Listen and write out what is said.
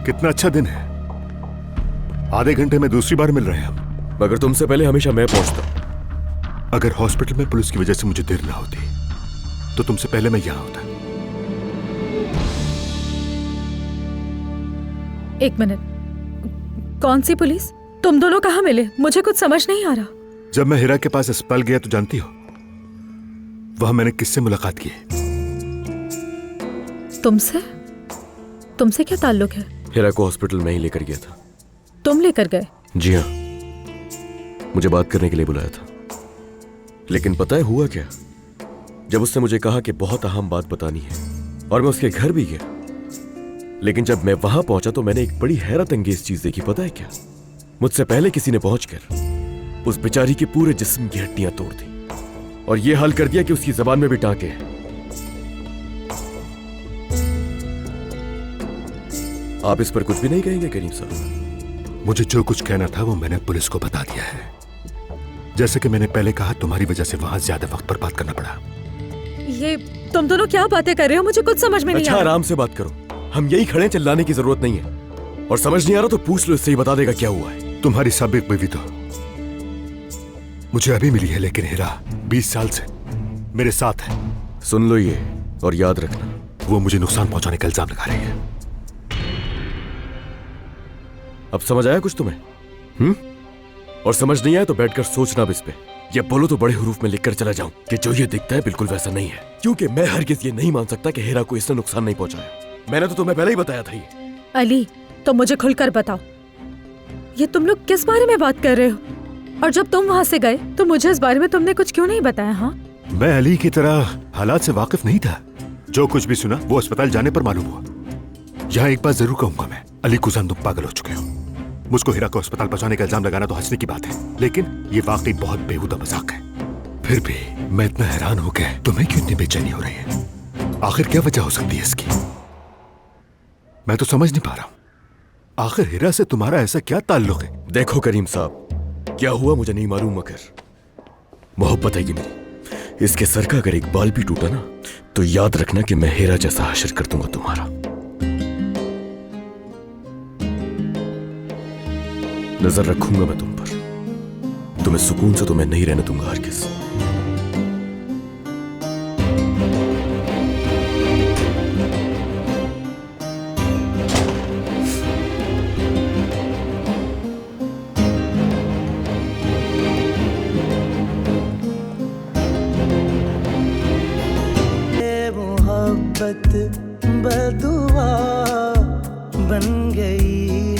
कितना अच्छा दिन है। आधे घंटे में दूसरी बार मिल रहे हैं हम। मगर तुमसे पहले हमेशा मैं पहुंचता। अगर हॉस्पिटल में पुलिस की वजह से मुझे देर ना होती तो तुमसे पहले मैं यहां होता। एक मिनट, कौन सी पुलिस? तुम दोनों कहाँ मिले? मुझे कुछ समझ नहीं आ रहा। जब मैं हिरा के पास अस्पताल गया तो जानती हो वहां मैंने किससे मुलाकात की? तुमसे? तुमसे क्या ताल्लुक है? हिरा को हॉस्पिटल में ही लेकर गया था। तुम लेकर गए? जी हाँ, मुझे बात करने के लिए बुलाया था। लेकिन पता है हुआ क्या? जब उसने मुझे कहा कि बहुत अहम बात बतानी है और मैं उसके घर भी गया, लेकिन जब मैं वहां पहुंचा तो मैंने एक बड़ी हैरत अंगेज चीज देखी। पता है क्या? मुझसे पहले किसी ने पहुंचकर उस बेचारी के पूरे जिस्म की हड्डियां तोड़ दी और यह हाल कर दिया कि उसकी जबान में भी टांके हैं। आप इस पर कुछ भी नहीं कहेंगे करीम साहब? मुझे जो कुछ कहना था वो मैंने पुलिस को बता दिया है। जैसे कि मैंने पहले कहा, तुम्हारी वजह से वहां ज्यादा वक्त बर्बाद करना पड़ा। ये तुम दोनों क्या बातें कर रहे हो? मुझे कुछ समझ में नहीं आ रहा। आराम से बात करो, हम यही खड़े हैं, चिल्लाने की जरूरत नहीं है। और समझ नहीं आ रहा तो पूछ लो, इससे ही बता देगा क्या हुआ है। तुम्हारी साबिक बीवी तो मुझे अभी मिली है, लेकिन हिरा 20 साल से मेरे साथ है। सुन लो ये और याद रखना, वो मुझे नुकसान पहुंचाने का इल्जाम लगा रही है। अब समझ आया कुछ तुम्हें? और समझ नहीं आया तो बैठकर सोचना भी इस पे। या बोलो तो बड़े हरूफ में लिखकर चला जाऊं कि जो ये दिखता है बिल्कुल वैसा नहीं है, क्योंकि मैं हरगिज ये नहीं मान सकता कि हिरा को इसने नुकसान नहीं पहुंचाया। मैंने तो तुम्हें पहले ही बताया था ये। अली, तो मुझे खुलकर बताओ, ये तुम लोग किस बारे में बात कर रहे हो? और जब तुम वहां से गए तो मुझे इस बारे में तुमने कुछ क्यों नहीं बताया? हाँ, मैं अली की तरह हालात से वाकिफ नहीं था। जो कुछ भी सुना वो अस्पताल जाने पर मालूम हुआ। यहाँ एक बात जरूर कहूंगा मैं, अली कुजान, तुम पागल हो चुके हो। मुझको हिरा को अस्पताल पहुंचाने का इल्जाम लगाना तो हंसने की बात है, लेकिन ये वाकई बहुत बेहुदा मजाक है। फिर भी मैं इतना हैरान हो गया, तुम्हें क्यों इतनी बेचैनी हो रही है? आखिर क्या वजह हो सकती है इसकी? मैं तो समझ नहीं पा रहा हूं। आखिर हिरा से तुम्हारा ऐसा क्या ताल्लुक है? देखो करीम साहब, क्या हुआ मुझे नहीं मालूम, मगर मोहब्बत है कि मेरी, इसके सर का अगर एक बाल भी टूटा ना तो याद रखना कि मैं हिरा जैसा हश्र कर दूंगा तुम्हारा। नजर रखूंगा मैं तुम पर। तुम्हें सुकून से तो मैं नहीं रहने दूंगा हरगिज़। मोहब्बत बदुआ बन गई।